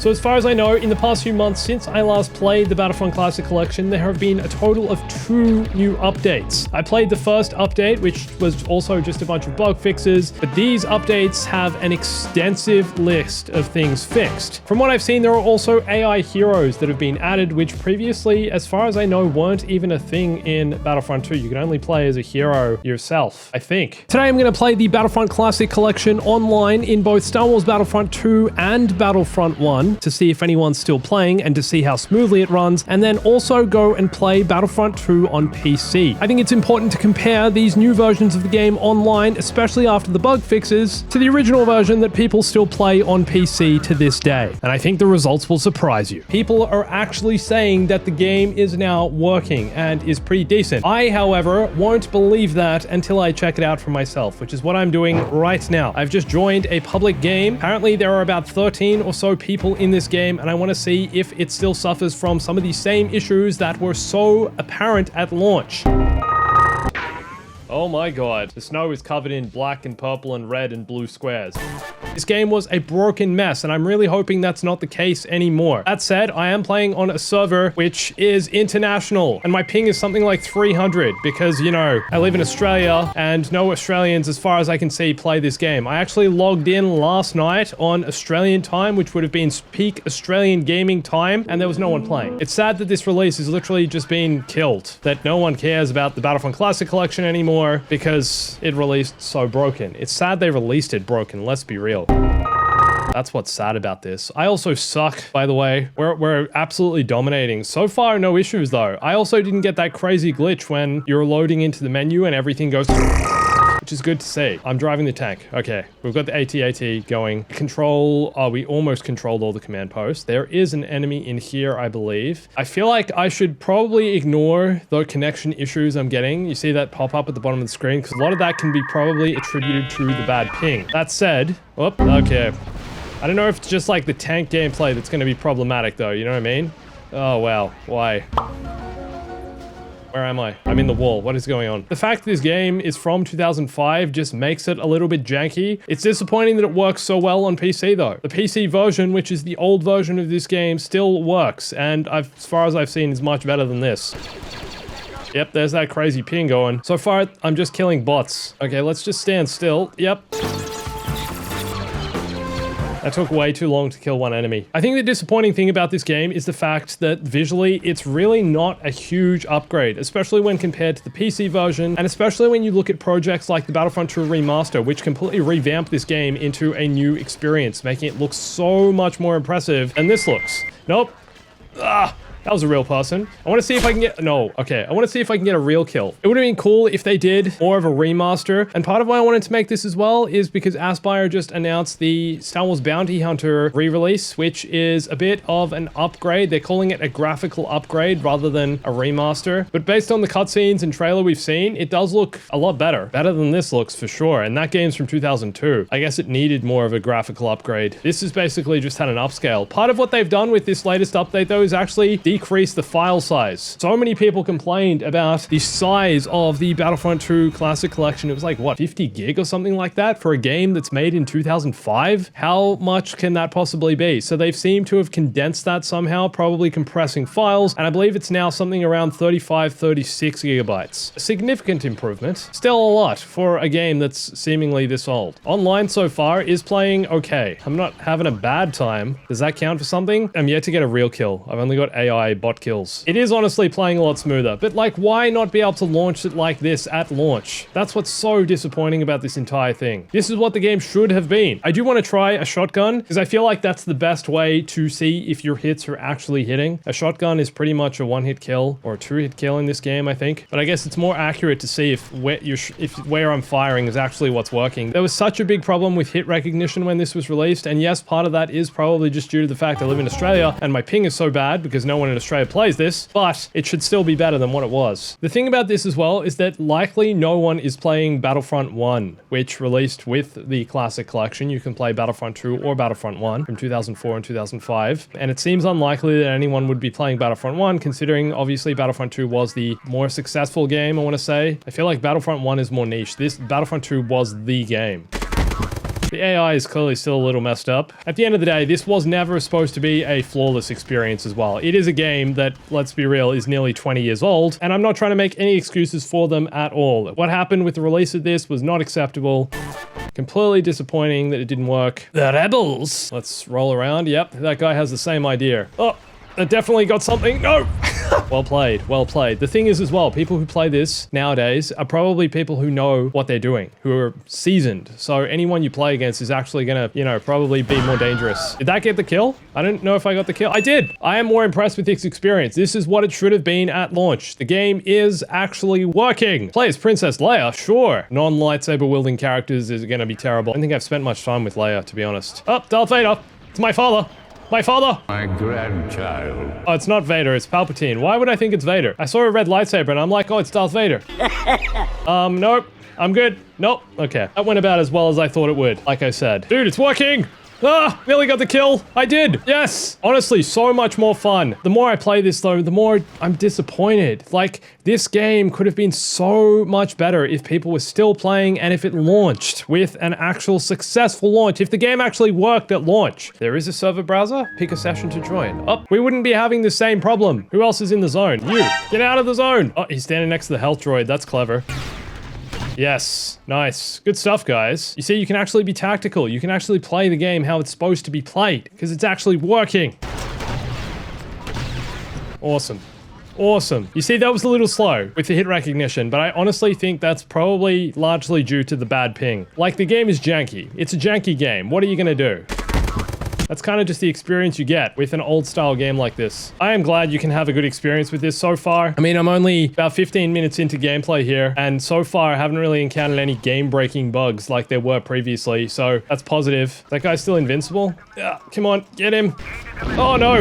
So as far as I know, in the past few months since I last played the Battlefront Classic collection, there have been a total of 2 new updates. I played the first update, which was also just a bunch of bug fixes, but these updates have an extensive list of things fixed. From what I've seen, there are also AI heroes that have been added, which previously, as far as I know, weren't even a thing in Battlefront 2. You can only play as a hero yourself, I think. Today I'm going to play the Battlefront Classic collection online in both Star Wars Battlefront 2 and Battlefront 1 to see if anyone's still playing and to see how smoothly it runs, and then also go and play Battlefront 2 on PC. I think it's important to compare these new versions of the game online, especially after the bug fixes, to the original version that people still play on PC to this day. And I think the results will surprise you. People are actually saying that the game is now working and is pretty decent. I, however, won't believe that until I check it out for myself, which is what I'm doing right now. I've just joined a public game. Apparently there are about 13 or so people in this game, and I want to see if it still suffers from some of the same issues that were so apparent at launch. Oh my god, the snow is covered in black and purple and red and blue squares. This game was a broken mess, and I'm really hoping that's not the case anymore. That said, I am playing on a server which is international, and my ping is something like 300 because, you know, I live in Australia and no Australians, as far as I can see, play this game. I actually logged in last night on Australian time, which would have been peak Australian gaming time, and there was no one playing. It's sad that this release has literally just been killed, that no one cares about the Battlefront Classic collection anymore because it released so broken. It's sad they released it broken, let's be real. That's what's sad about this. I also suck, by the way. We're absolutely dominating. So far, no issues though. I also didn't get that crazy glitch when you're loading into the menu and everything goes, which is good to see. I'm driving the tank. Okay, we've got the AT-AT going. Control, we almost controlled all the command posts. There is an enemy in here, I believe. I feel like I should probably ignore the connection issues I'm getting. You see that pop up at the bottom of the screen? Because a lot of that can be probably attributed to the bad ping. That said, okay. I don't know if it's just like the tank gameplay that's going to be problematic though, you know what I mean? Oh wow, why? Where am I? I'm in the wall. What is going on? The fact this game is from 2005 just makes it a little bit janky. It's disappointing that it works so well on PC though. The PC version, which is the old version of this game, still works, and as far as I've seen, is much better than this. Yep, there's that crazy ping going. So far, I'm just killing bots. Okay, let's just stand still. Yep. That took way too long to kill one enemy. I think the disappointing thing about this game is the fact that visually it's really not a huge upgrade, especially when compared to the PC version, and especially when you look at projects like the Battlefront 2 Remaster, which completely revamped this game into a new experience, making it look so much more impressive than this looks. Nope. That was a real person. I want to see if I can get... No. Okay. I want to see if I can get a real kill. It would have been cool if they did more of a remaster. And part of why I wanted to make this as well is because Aspyr just announced the Star Wars Bounty Hunter re-release, which is a bit of an upgrade. They're calling it a graphical upgrade rather than a remaster. But based on the cutscenes and trailer we've seen, it does look a lot better. Better than this looks for sure. And that game's from 2002. I guess it needed more of a graphical upgrade. This has basically just had an upscale. Part of what they've done with this latest update though is actually decrease the file size. So many people complained about the size of the Battlefront 2 Classic Collection. It was like, what, 50 gig or something like that for a game that's made in 2005? How much can that possibly be? So they've seemed to have condensed that somehow, probably compressing files, and I believe it's now something around 35, 36 gigabytes. A significant improvement. Still a lot for a game that's seemingly this old. Online so far is playing okay. I'm not having a bad time. Does that count for something? I'm yet to get a real kill. I've only got AI bot kills. It is honestly playing a lot smoother, but like, why not be able to launch it like this at launch? That's what's so disappointing about this entire thing. This is what the game should have been. I do want to try a shotgun because I feel like that's the best way to see if your hits are actually hitting. A shotgun is pretty much a one-hit kill or a two-hit kill in this game, I think. But I guess it's more accurate to see if where I'm firing is actually what's working. There was such a big problem with hit recognition when this was released, and yes, part of that is probably just due to the fact I live in Australia and my ping is so bad because no one in Australia plays this, but it should still be better than what it was. The thing about this as well is that likely no one is playing Battlefront 1, which released with the Classic Collection. You can play Battlefront 2 or Battlefront 1 from 2004 and 2005, and it seems unlikely that anyone would be playing Battlefront 1, considering obviously Battlefront 2 was the more successful game, I want to say. I feel like Battlefront 1 is more niche. This Battlefront 2 was the game. The The AI is clearly still a little messed up. At the end of the day, this was never supposed to be a flawless experience as well. It is a game that, let's be real, is nearly 20 years old, and I'm not trying to make any excuses for them at all. What happened with the release of this was not acceptable. Completely disappointing that it didn't work. The rebels! Let's roll around. Yep, that guy has the same idea. Oh, that definitely got something. No! Well played, well played. The thing is as well, people who play this nowadays are probably people who know what they're doing, who are seasoned. So anyone you play against is actually gonna, you know, probably be more dangerous. Did that get the kill? I don't know if I got the kill. I did! I am more impressed with this experience. This is what it should have been at launch. The game is actually working. Play as Princess Leia, sure. Non-lightsaber wielding characters is gonna be terrible. I don't think I've spent much time with Leia, to be honest. Oh, Darth Vader! It's my father! My father! My grandchild. Oh, it's not Vader, it's Palpatine. Why would I think it's Vader? I saw a red lightsaber and I'm like, oh, it's Darth Vader. Nope. I'm good. Nope. Okay. That went about as well as I thought it would, like I said. Dude, it's working! Ah, nearly got the kill. I did. Yes. Honestly, so much more fun. The more I play this though, the more I'm disappointed. Like, this game could have been so much better if people were still playing and if it launched with an actual successful launch. If the game actually worked at launch. There is a server browser. Pick a session to join. Oh, we wouldn't be having the same problem. Who else is in the zone? You. Get out of the zone. Oh, he's standing next to the health droid. That's clever. Yes, nice. Good stuff, guys. You see, you can actually be tactical. You can actually play the game how it's supposed to be played, because it's actually working. Awesome. Awesome. You see, that was a little slow with the hit recognition, but I honestly think that's probably largely due to the bad ping. Like, the game is janky. It's a janky game. What are you gonna do? That's kind of just the experience you get with an old style game like this. I am glad you can have a good experience with this so far. I mean, I'm only about 15 minutes into gameplay here, and so far I haven't really encountered any game-breaking bugs like there were previously, so that's positive. That guy's still invincible? Yeah, come on, get him. Oh no!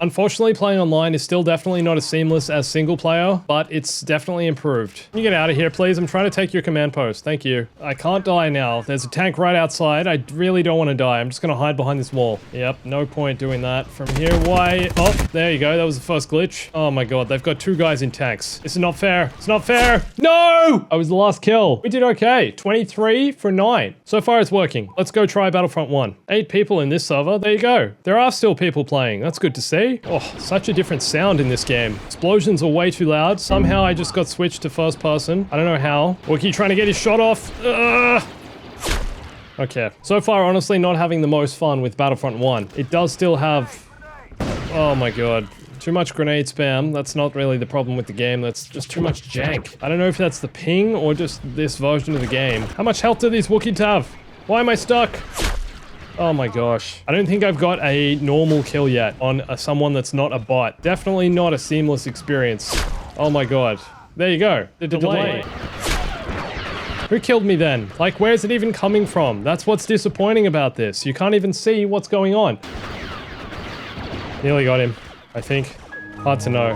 Unfortunately, playing online is still definitely not as seamless as single player, but it's definitely improved. Can you get out of here, please? I'm trying to take your command post. Thank you. I can't die now. There's a tank right outside. I really don't want to die. I'm just gonna hide behind this wall. Yep, no point doing that. From here, why? Oh, there you go. That was the first glitch. Oh my god, they've got two guys in tanks. This is not fair. It's not fair. No! I was the last kill. We did okay. 23 for 9. So far, it's working. Let's go try Battlefront 1. 8 people in this server. There you go. There are still people playing. That's good to see. Oh, such a different sound in this game. Explosions are way too loud. Somehow I just got switched to first person. I don't know how. Wookie trying to get his shot off. Okay. So far, honestly, not having the most fun with Battlefront 1. It does still have... Oh my god. Too much grenade spam. That's not really the problem with the game. That's just too much jank. I don't know if that's the ping or just this version of the game. How much health do these Wookiees have? Why am I stuck? Oh my gosh. I don't think I've got a normal kill yet on someone that's not a bot. Definitely not a seamless experience. Oh my god. There you go. The delay. Who killed me then? Like, where's it even coming from? That's what's disappointing about this. You can't even see what's going on. Nearly got him, I think. Hard to know.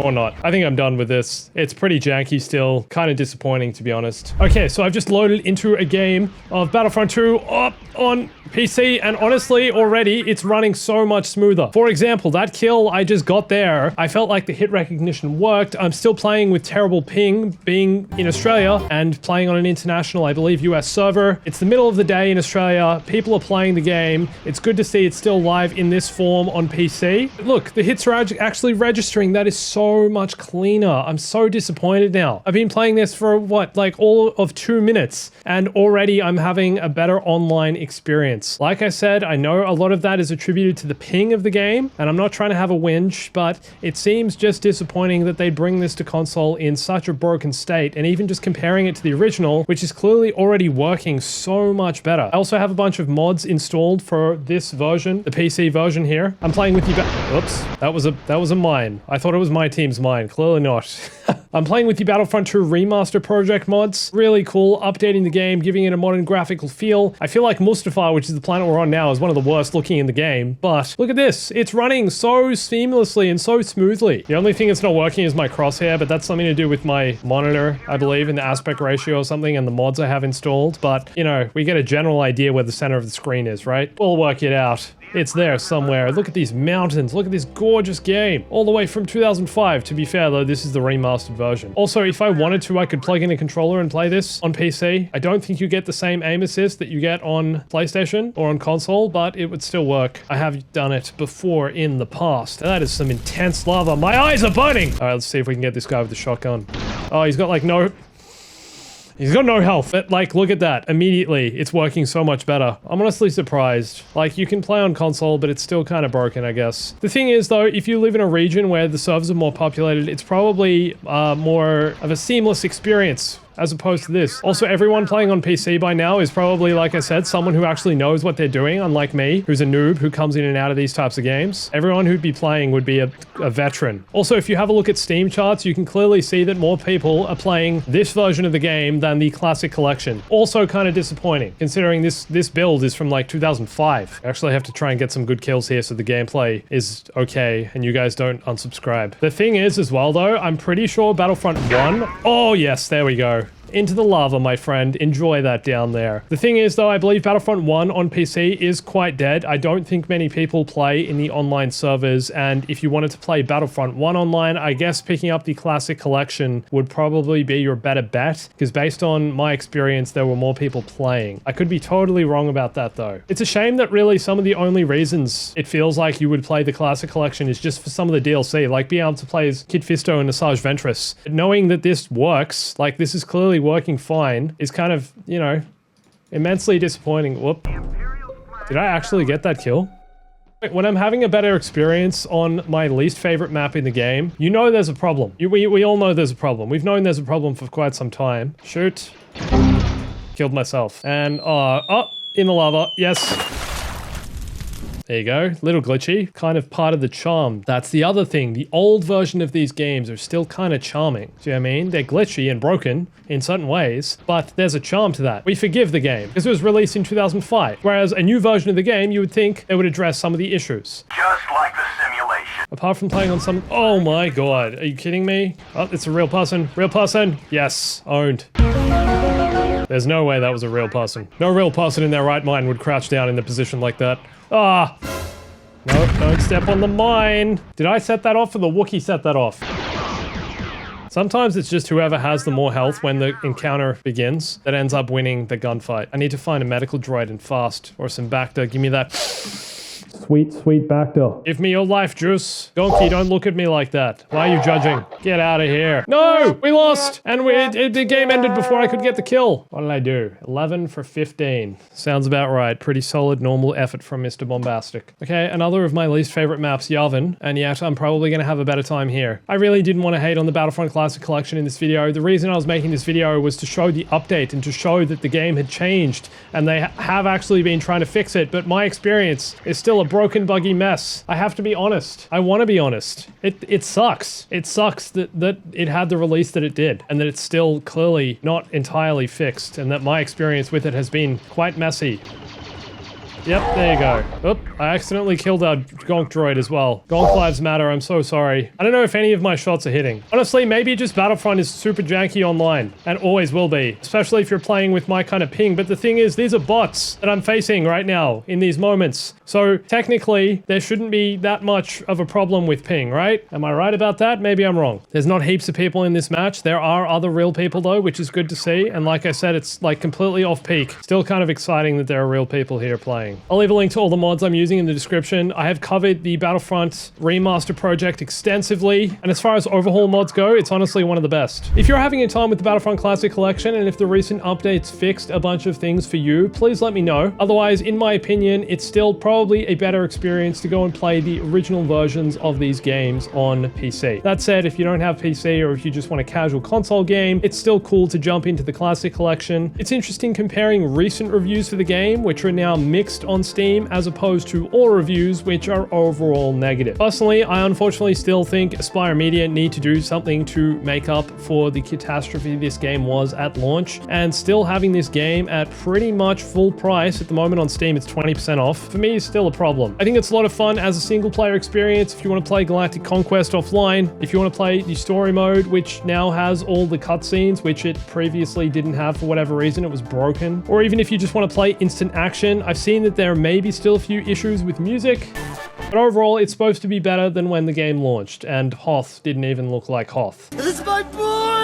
Or not. I think I'm done with this. It's pretty janky still. Kind of disappointing, to be honest. Okay, so I've just loaded into a game of Battlefront 2 on PC, and honestly, already, it's running so much smoother. For example, that kill I just got there, I felt like the hit recognition worked. I'm still playing with terrible ping, being in Australia, and playing on an international, I believe, US server. It's the middle of the day in Australia. People are playing the game. It's good to see it's still live in this form on PC. But look, the hits are actually registering. That is so much cleaner. I'm so disappointed now. I've been playing this for, what, like all of 2 minutes, and already I'm having a better online experience. Like I said, I know a lot of that is attributed to the ping of the game, and I'm not trying to have a whinge, but it seems just disappointing that they bring this to console in such a broken state, and even just comparing it to the original, which is clearly already working so much better. I also have a bunch of mods installed for this version, the PC version here. I'm playing with you Oops, that was a mine. I thought it was my team's mine. Clearly not. I'm playing with the Battlefront 2 Remaster Project mods. Really cool, updating the game, giving it a modern graphical feel. I feel like Mustafar, which is the planet we're on now, is one of the worst looking in the game, but look at this. It's running so seamlessly and so smoothly. The only thing that's not working is my crosshair, but that's something to do with my monitor, I believe, and the aspect ratio or something, and the mods I have installed. But, you know, we get a general idea where the center of the screen is, right? We'll work it out. It's there somewhere. Look at these mountains. Look at this gorgeous game. All the way from 2005. To be fair though, this is the remastered version. Also, if I wanted to, I could plug in a controller and play this on PC. I don't think you get the same aim assist that you get on PlayStation or on console, but it would still work. I have done it before in the past. That is some intense lava. My eyes are burning! All right, let's see if we can get this guy with the shotgun. Oh, he's got like no... He's got no health, but like, look at that. Immediately, it's working so much better. I'm honestly surprised. Like, you can play on console, but it's still kind of broken, I guess. The thing is, though, if you live in a region where the servers are more populated, it's probably more of a seamless experience as opposed to this. Also, everyone playing on PC by now is probably, like I said, someone who actually knows what they're doing, unlike me, who's a noob who comes in and out of these types of games. Everyone who'd be playing would be a veteran. Also, if you have a look at Steam charts, you can clearly see that more people are playing this version of the game than the Classic Collection. Also kind of disappointing, considering this build is from like 2005. I actually have to try and get some good kills here so the gameplay is okay and you guys don't unsubscribe. The thing is as well though, I'm pretty sure Battlefront 1... Oh yes, there we go. Into the lava, my friend. Enjoy that down there. The thing is, though, I believe Battlefront 1 on PC is quite dead. I don't think many people play in the online servers, and if you wanted to play Battlefront 1 online, I guess picking up the Classic Collection would probably be your better bet, because based on my experience, there were more people playing. I could be totally wrong about that, though. It's a shame that really some of the only reasons it feels like you would play the Classic Collection is just for some of the DLC, like being able to play as Kit Fisto and Asajj Ventress. But knowing that this works, like this is clearly working fine, is kind of, you know, immensely disappointing. Whoop. Did I actually get that kill? When I'm having a better experience on my least favorite map in the game, you know there's a problem. We all know there's a problem. We've known there's a problem for quite some time. Shoot. Killed myself. And, oh, in the lava. Yes. There you go. Little glitchy. Kind of part of the charm. That's the other thing. The old version of these games are still kind of charming. Do you know what I mean? They're glitchy and broken in certain ways, but there's a charm to that. We forgive the game because it was released in 2005. Whereas a new version of the game, you would think it would address some of the issues. Just like the simulation. Apart from playing on some... Oh my god. Are you kidding me? Oh, it's a real person. Real person. Yes. Owned. There's no way that was a real person. No real person in their right mind would crouch down in a position like that. Ah! No, don't step on the mine! Did I set that off or the Wookiee set that off? Sometimes it's just whoever has the more health when the encounter begins that ends up winning the gunfight. I need to find a medical droid and fast. Or some Bacta. Give me that... Sweet, sweet Bacta. Give me your life juice. Donkey, don't look at me like that. Why are you judging? Get out of here. No! We lost! And the game ended before I could get the kill. What did I do? 11 for 15. Sounds about right. Pretty solid, normal effort from Mr. Bombastic. Okay, another of my least favorite maps, Yavin. And yet, I'm probably going to have a better time here. I really didn't want to hate on the Battlefront Classic Collection in this video. The reason I was making this video was to show the update and to show that the game had changed. And they have actually been trying to fix it. But my experience is still a broken, buggy mess. I have to be honest. I want to be honest. It sucks. It sucks that it had the release that it did, and that it's still clearly not entirely fixed, and that my experience with it has been quite messy. Yep, there you go. Oop, I accidentally killed our Gonk droid as well. Gonk lives matter, I'm so sorry. I don't know if any of my shots are hitting. Honestly, maybe just Battlefront is super janky online, and always will be. Especially if you're playing with my kind of ping, but the thing is, these are bots that I'm facing right now, in these moments. So, technically, there shouldn't be that much of a problem with ping, right? Am I right about that? Maybe I'm wrong. There's not heaps of people in this match. There are other real people though, which is good to see, and like I said, it's like completely off peak. Still kind of exciting that there are real people here playing. I'll leave a link to all the mods I'm using in the description. I have covered the Battlefront remaster project extensively, and as far as overhaul mods go, it's honestly one of the best. If you're having a time with the Battlefront Classic Collection, and if the recent updates fixed a bunch of things for you, please let me know. Otherwise, in my opinion, it's still probably a better experience to go and play the original versions of these games on PC. That said, if you don't have PC, or if you just want a casual console game, it's still cool to jump into the Classic Collection. It's interesting comparing recent reviews for the game, which are now mixed on Steam, as opposed to all reviews which are overall negative. Personally, I unfortunately still think Aspyr Media need to do something to make up for the catastrophe this game was at launch, and still having this game at pretty much full price at the moment on Steam, it's 20% off, for me is still a problem. I think it's a lot of fun as a single player experience if you want to play Galactic Conquest offline, if you want to play the story mode, which now has all the cutscenes, which it previously didn't have for whatever reason, it was broken, or even if you just want to play instant action. I've seen that that there may be still a few issues with music, but overall it's supposed to be better than when the game launched, and Hoth didn't even look like Hoth. This is my boy!